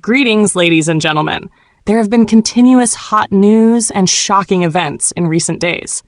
Greetings, ladies and gentlemen. There have been continuous hot news and shocking events in recent days.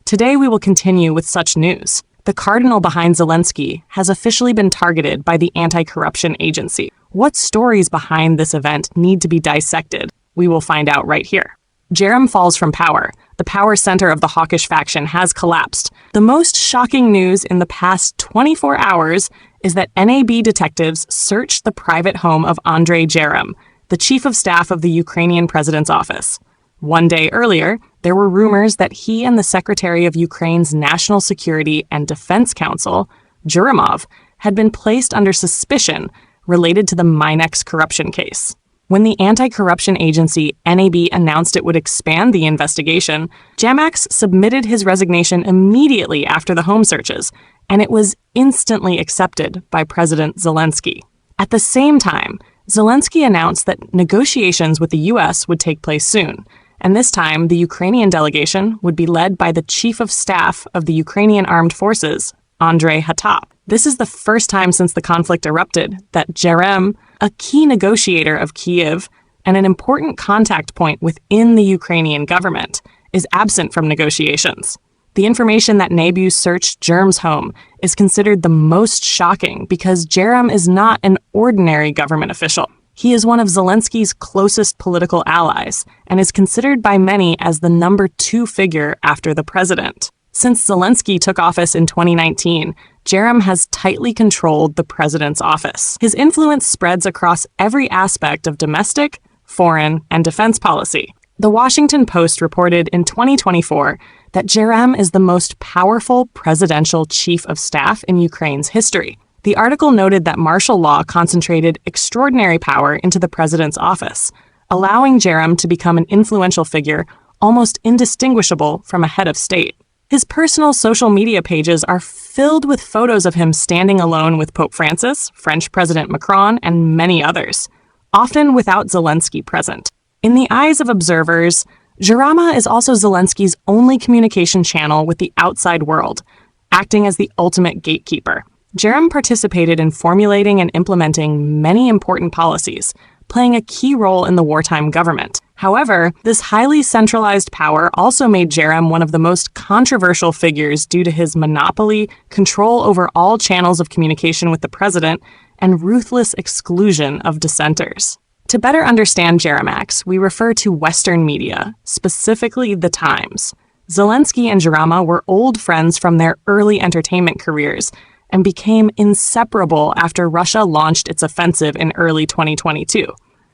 Today we will continue with such news. The cardinal behind Zelensky has officially been targeted by the anti-corruption agency. What stories behind this event need to be dissected? We will find out right here. Jerem falls from power. The power center of the hawkish faction has collapsed. The most shocking news in the past 24 hours is that NAB detectives searched the private home of Andrei Jerem, the chief of staff of the Ukrainian president's office. One day earlier, there were rumors that he and the secretary of Ukraine's National Security and Defense Council, Jurumov, had been placed under suspicion related to the Minex corruption case. When the anti-corruption agency NAB announced it would expand the investigation, Yermak submitted his resignation immediately after the home searches, and it was instantly accepted by President Zelensky. At the same time, Zelensky announced that negotiations with the U.S. would take place soon, and this time the Ukrainian delegation would be led by the Chief of Staff of the Ukrainian Armed Forces, Andrei Hatap. This is the first time since the conflict erupted that Jerem, a key negotiator of Kyiv and an important contact point within the Ukrainian government, is absent from negotiations. The information that NABU searched Jerem's home is considered the most shocking because Jerem is not an ordinary government official. He is one of Zelensky's closest political allies and is considered by many as the number 2 figure after the president. Since Zelensky took office in 2019, Jerem has tightly controlled the president's office. His influence spreads across every aspect of domestic, foreign, and defense policy. The Washington Post reported in 2024 that Jerem is the most powerful presidential chief of staff in Ukraine's history. The article noted that martial law concentrated extraordinary power into the president's office, allowing Jerem to become an influential figure almost indistinguishable from a head of state. His personal social media pages are filled with photos of him standing alone with Pope Francis, French President Macron, and many others, often without Zelensky present. In the eyes of observers, Jerema is also Zelensky's only communication channel with the outside world, acting as the ultimate gatekeeper. Jerem participated in formulating and implementing many important policies, playing a key role in the wartime government. However, this highly centralized power also made Jerem one of the most controversial figures due to his monopoly, control over all channels of communication with the president, and ruthless exclusion of dissenters. To better understand Yermak, we refer to Western media, specifically The Times. Zelensky and Jerema were old friends from their early entertainment careers and became inseparable after Russia launched its offensive in early 2022.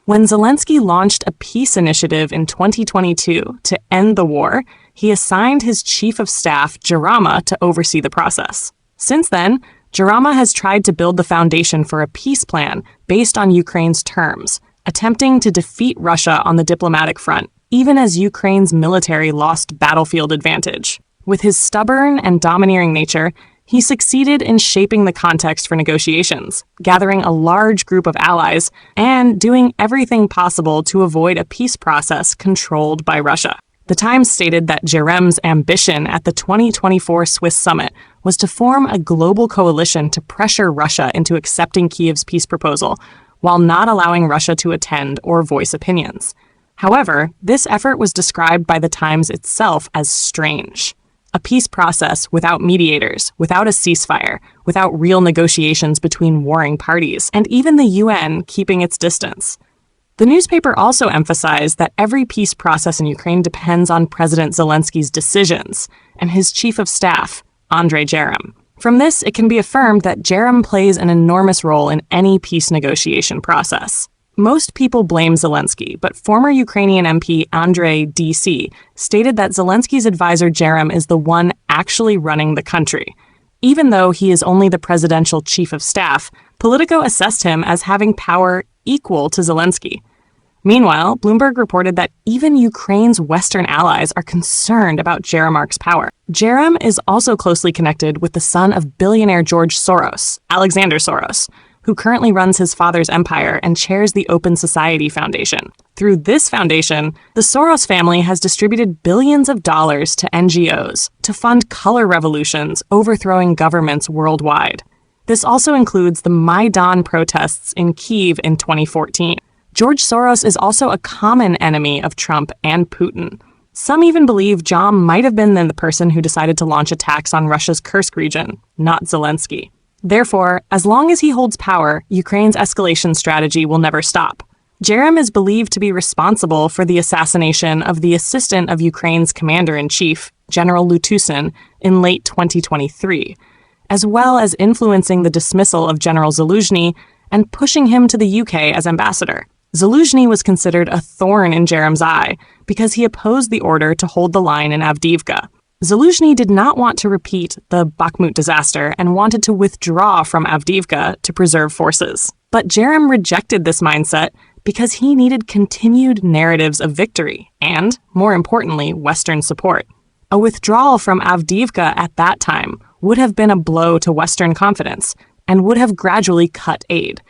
When Zelensky launched a peace initiative in 2022 to end the war, he assigned his chief of staff, Jerema, to oversee the process. Since then, Jerema has tried to build the foundation for a peace plan based on Ukraine's terms, attempting to defeat Russia on the diplomatic front, even as Ukraine's military lost battlefield advantage. With his stubborn and domineering nature, he succeeded in shaping the context for negotiations, gathering a large group of allies, and doing everything possible to avoid a peace process controlled by Russia. The Times stated that Jerem's ambition at the 2024 Swiss summit was to form a global coalition to pressure Russia into accepting Kyiv's peace proposal, while not allowing Russia to attend or voice opinions. However, this effort was described by the Times itself as strange. A peace process without mediators, without a ceasefire, without real negotiations between warring parties, and even the UN keeping its distance. The newspaper also emphasized that every peace process in Ukraine depends on President Zelensky's decisions and his chief of staff, Andrei Jerem. From this, it can be affirmed that Jerem plays an enormous role in any peace negotiation process. Most people blame Zelensky, but former Ukrainian MP Andrei D.C. stated that Zelensky's advisor Jerem is the one actually running the country. Even though he is only the presidential chief of staff, Politico assessed him as having power equal to Zelensky. Meanwhile, Bloomberg reported that even Ukraine's Western allies are concerned about Jeremak's power. Jerem is also closely connected with the son of billionaire George Soros, Alexander Soros, who currently runs his father's empire and chairs the Open Society Foundation. Through this foundation, the Soros family has distributed billions of dollars to NGOs to fund color revolutions overthrowing governments worldwide. This also includes the Maidan protests in Kyiv in 2014. George Soros is also a common enemy of Trump and Putin. Some even believe Jom might have been the person who decided to launch attacks on Russia's Kursk region, not Zelensky. Therefore, as long as he holds power, Ukraine's escalation strategy will never stop. Jerem is believed to be responsible for the assassination of the assistant of Ukraine's commander-in-chief, General Lutusin, in late 2023, as well as influencing the dismissal of General Zaluzhny and pushing him to the UK as ambassador. Zaluzhny was considered a thorn in Jerem's eye because he opposed the order to hold the line in Avdiivka. Zaluzhny did not want to repeat the Bakhmut disaster and wanted to withdraw from Avdiivka to preserve forces. But Jerem rejected this mindset because he needed continued narratives of victory and, more importantly, Western support. A withdrawal from Avdiivka at that time would have been a blow to Western confidence and would have gradually cut aid.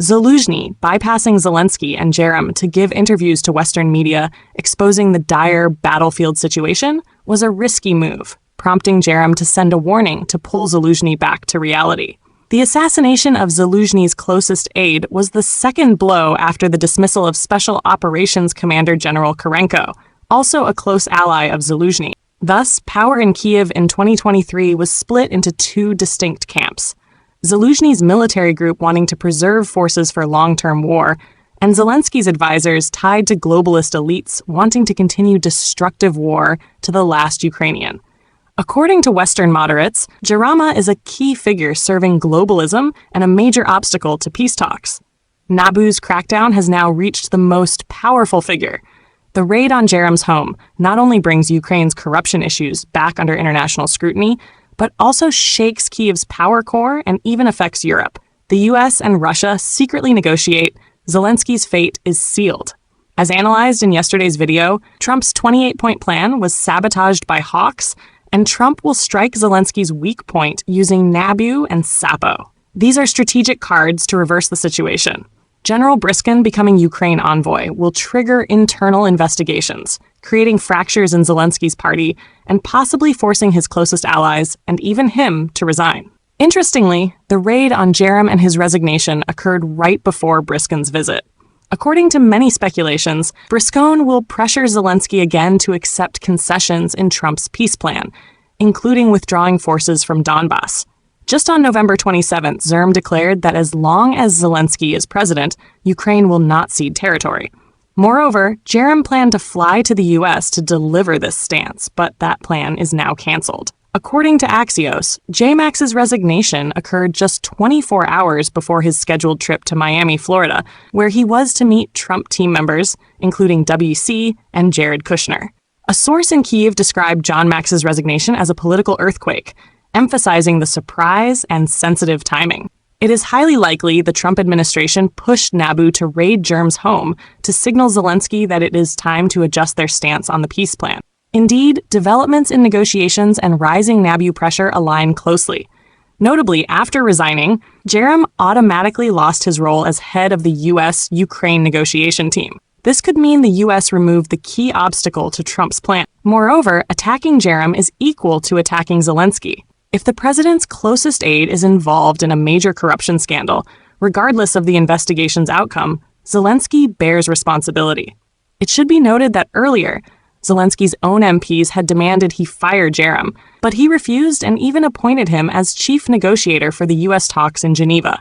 Zaluzhny bypassing Zelensky and Jerem to give interviews to Western media exposing the dire battlefield situation was a risky move, prompting Jerem to send a warning to pull Zaluzhny back to reality. The assassination of Zaluzhny's closest aide was the second blow after the dismissal of Special Operations Commander General Kurenko, also a close ally of Zaluzhny. Thus, power in Kyiv in 2023 was split into two distinct camps. Zaluzhny's military group wanting to preserve forces for long-term war, and Zelensky's advisors tied to globalist elites wanting to continue destructive war to the last Ukrainian. According to Western moderates, Jarama is a key figure serving globalism and a major obstacle to peace talks. Nabu's crackdown has now reached the most powerful figure. The raid on Jerem's home not only brings Ukraine's corruption issues back under international scrutiny, but also shakes Kyiv's power core and even affects Europe. The US and Russia secretly negotiate. Zelensky's fate is sealed. As analyzed in yesterday's video, Trump's 28-point plan was sabotaged by hawks, and Trump will strike Zelensky's weak point using Nabu and Sapo. These are strategic cards to reverse the situation. General Briskin becoming Ukraine envoy will trigger internal investigations, creating fractures in Zelensky's party and possibly forcing his closest allies, and even him, to resign. Interestingly, the raid on Jerem and his resignation occurred right before Briskin's visit. According to many speculations, Briskin will pressure Zelensky again to accept concessions in Trump's peace plan, including withdrawing forces from Donbass. Just on November 27th, Zerm declared that as long as Zelensky is president, Ukraine will not cede territory. Moreover, Jerem planned to fly to the U.S. to deliver this stance, but that plan is now canceled. According to Axios, J-Max's resignation occurred just 24 hours before his scheduled trip to Miami, Florida, where he was to meet Trump team members, including WC and Jared Kushner. A source in Kyiv described John Max's resignation as a political earthquake, emphasizing the surprise and sensitive timing. It is highly likely the Trump administration pushed Nabu to raid Jerem's home to signal Zelensky that it is time to adjust their stance on the peace plan. Indeed, developments in negotiations and rising Nabu pressure align closely. Notably, after resigning, Jerem automatically lost his role as head of the U.S.-Ukraine negotiation team. This could mean the U.S. removed the key obstacle to Trump's plan. Moreover, attacking Jerem is equal to attacking Zelensky. If the president's closest aide is involved in a major corruption scandal, regardless of the investigation's outcome, Zelensky bears responsibility. It should be noted that earlier, Zelensky's own MPs had demanded he fire Jerem, but he refused and even appointed him as chief negotiator for the U.S. talks in Geneva.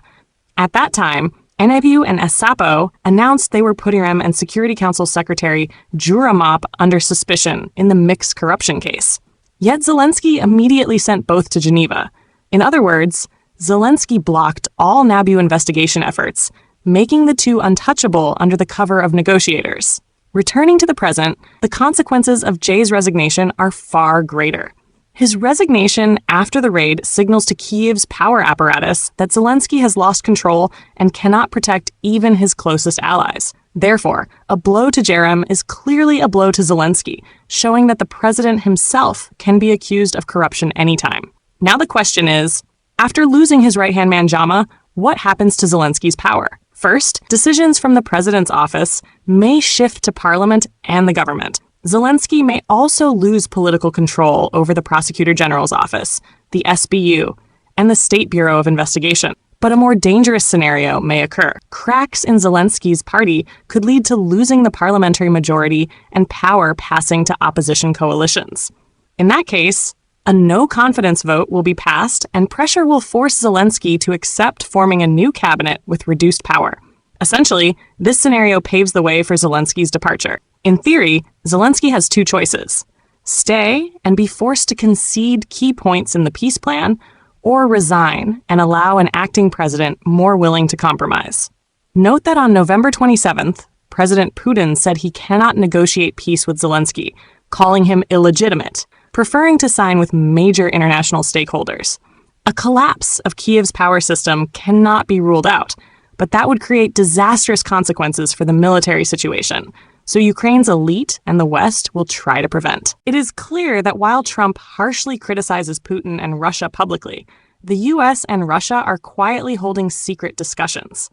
At that time, Nabu and Sapo announced they were putting him and Security Council Secretary Juramop under suspicion in the mixed corruption case. Yet Zelensky immediately sent both to Geneva. In other words, Zelensky blocked all Nabu investigation efforts, making the two untouchable under the cover of negotiators. Returning to the present, the consequences of Jay's resignation are far greater. His resignation after the raid signals to Kyiv's power apparatus that Zelensky has lost control and cannot protect even his closest allies. Therefore, a blow to Jerem is clearly a blow to Zelensky, showing that the president himself can be accused of corruption anytime. Now the question is, after losing his right-hand man Jama, what happens to Zelensky's power? First, decisions from the president's office may shift to parliament and the government. Zelensky may also lose political control over the Prosecutor General's office, the SBU, and the State Bureau of Investigation. But a more dangerous scenario may occur. Cracks in Zelensky's party could lead to losing the parliamentary majority and power passing to opposition coalitions. In that case, a no-confidence vote will be passed, and pressure will force Zelensky to accept forming a new cabinet with reduced power. Essentially, this scenario paves the way for Zelensky's departure. In theory, Zelensky has two choices: stay and be forced to concede key points in the peace plan, or resign and allow an acting president more willing to compromise. Note that on November 27th, President Putin said he cannot negotiate peace with Zelensky, calling him illegitimate, preferring to sign with major international stakeholders. A collapse of Kiev's power system cannot be ruled out, but that would create disastrous consequences for the military situation, so Ukraine's elite and the West will try to prevent. It is clear that while Trump harshly criticizes Putin and Russia publicly, the US and Russia are quietly holding secret discussions.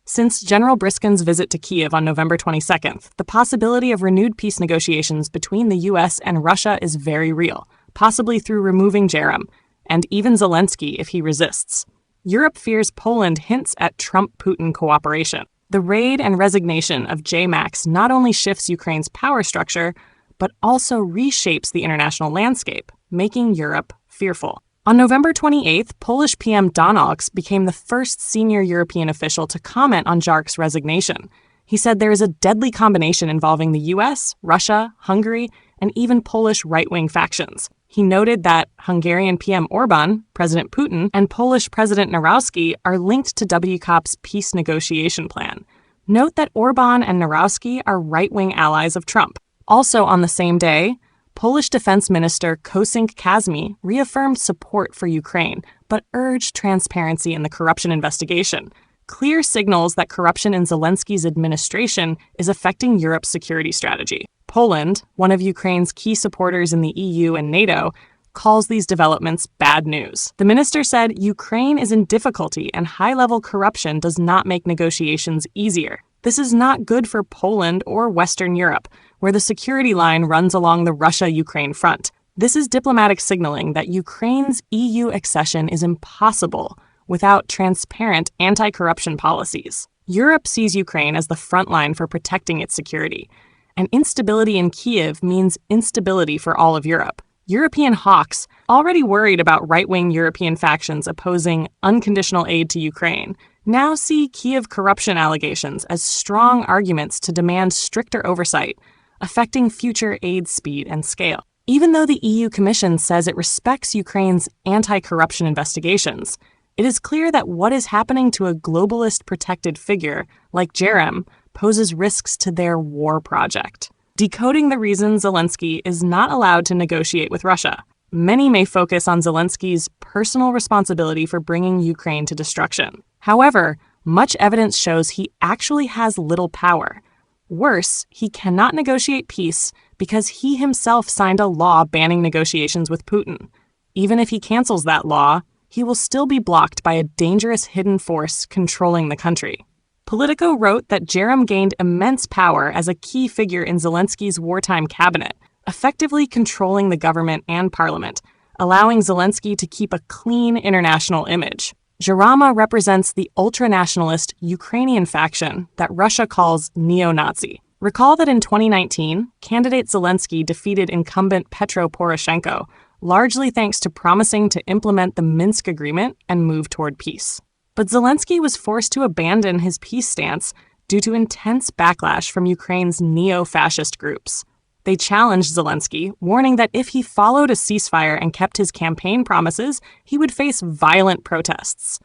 Since General Briskin's visit to Kiev on November 22nd, the possibility of renewed peace negotiations between the US and Russia is very real, possibly through removing Jerem, and even Zelensky if he resists. Europe fears Poland hints at Trump-Putin cooperation. The raid and resignation of JMAX not only shifts Ukraine's power structure, but also reshapes the international landscape, making Europe fearful. On November 28th, Polish PM Donalds became the first senior European official to comment on Jark's resignation. He said there is a deadly combination involving the US, Russia, Hungary, and even Polish right-wing factions. He noted that Hungarian PM Orbán, President Putin, and Polish President Nawrocki are linked to WCOP's peace negotiation plan. Note that Orbán and Nawrocki are right-wing allies of Trump. Also on the same day, Polish Defense Minister Kosink-Kazmi reaffirmed support for Ukraine, but urged transparency in the corruption investigation. Clear signals that corruption in Zelensky's administration is affecting Europe's security strategy. Poland, one of Ukraine's key supporters in the EU and NATO, calls these developments bad news. The minister said Ukraine is in difficulty and high-level corruption does not make negotiations easier. This is not good for Poland or Western Europe, where the security line runs along the Russia-Ukraine front. This is diplomatic signaling that Ukraine's EU accession is impossible without transparent anti-corruption policies. Europe sees Ukraine as the front line for protecting its security, and instability in Kiev means instability for all of Europe. European hawks, already worried about right-wing European factions opposing unconditional aid to Ukraine, now see Kiev corruption allegations as strong arguments to demand stricter oversight, affecting future aid speed and scale. Even though the EU Commission says it respects Ukraine's anti-corruption investigations, it is clear that what is happening to a globalist protected figure like Jerem poses risks to their war project. Decoding the reason Zelensky is not allowed to negotiate with Russia. Many may focus on Zelensky's personal responsibility for bringing Ukraine to destruction. However, much evidence shows he actually has little power. Worse, he cannot negotiate peace because he himself signed a law banning negotiations with Putin. Even if he cancels that law, he will still be blocked by a dangerous hidden force controlling the country. Politico wrote that Jerem gained immense power as a key figure in Zelensky's wartime cabinet, effectively controlling the government and parliament, allowing Zelensky to keep a clean international image. Jarama represents the ultra-nationalist Ukrainian faction that Russia calls neo-Nazi. Recall that in 2019, candidate Zelensky defeated incumbent Petro Poroshenko, largely thanks to promising to implement the Minsk agreement and move toward peace. But Zelensky was forced to abandon his peace stance due to intense backlash from Ukraine's neo-fascist groups. They challenged Zelensky, warning that if he followed a ceasefire and kept his campaign promises, he would face violent protests.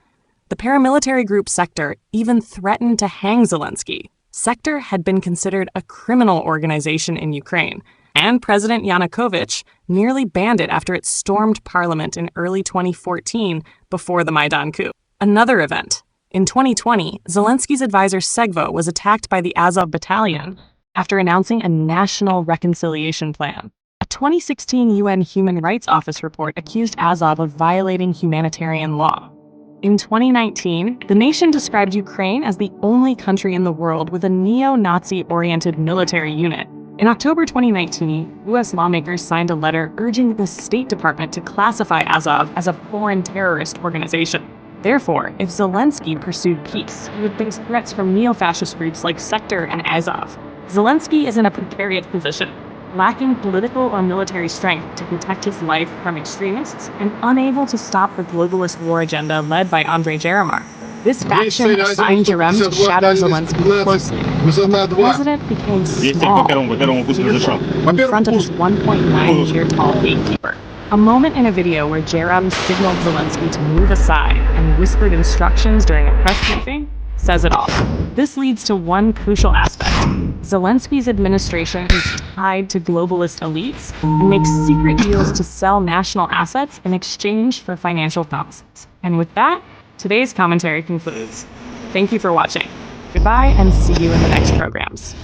The paramilitary group Sector even threatened to hang Zelensky. Sector had been considered a criminal organization in Ukraine, and President Yanukovych nearly banned it after it stormed parliament in early 2014 before the Maidan coup. Another event. In 2020, Zelensky's advisor Segvo was attacked by the Azov battalion after announcing a national reconciliation plan. A 2016 UN Human Rights Office report accused Azov of violating humanitarian law. In 2019, the nation described Ukraine as the only country in the world with a neo-Nazi-oriented military unit. In October 2019, US lawmakers signed a letter urging the State Department to classify Azov as a foreign terrorist organization. Therefore, if Zelensky pursued peace, he would face threats from neo-fascist groups like Sector and Azov. Zelensky is in a precarious position, lacking political or military strength to protect his life from extremists and unable to stop the globalist war agenda led by Andrei Yermak. This faction assigned Jerem to shadow Zelensky closely. The president became small in front of his 1.9-meter-tall gatekeeper. A moment in a video where Jerem signaled Zelensky to move aside and whispered instructions during a press briefing says it all. This leads to one crucial aspect. Zelensky's administration is tied to globalist elites and makes secret deals to sell national assets in exchange for financial promises. And with that, today's commentary concludes. Thank you for watching. Goodbye and see you in the next programs.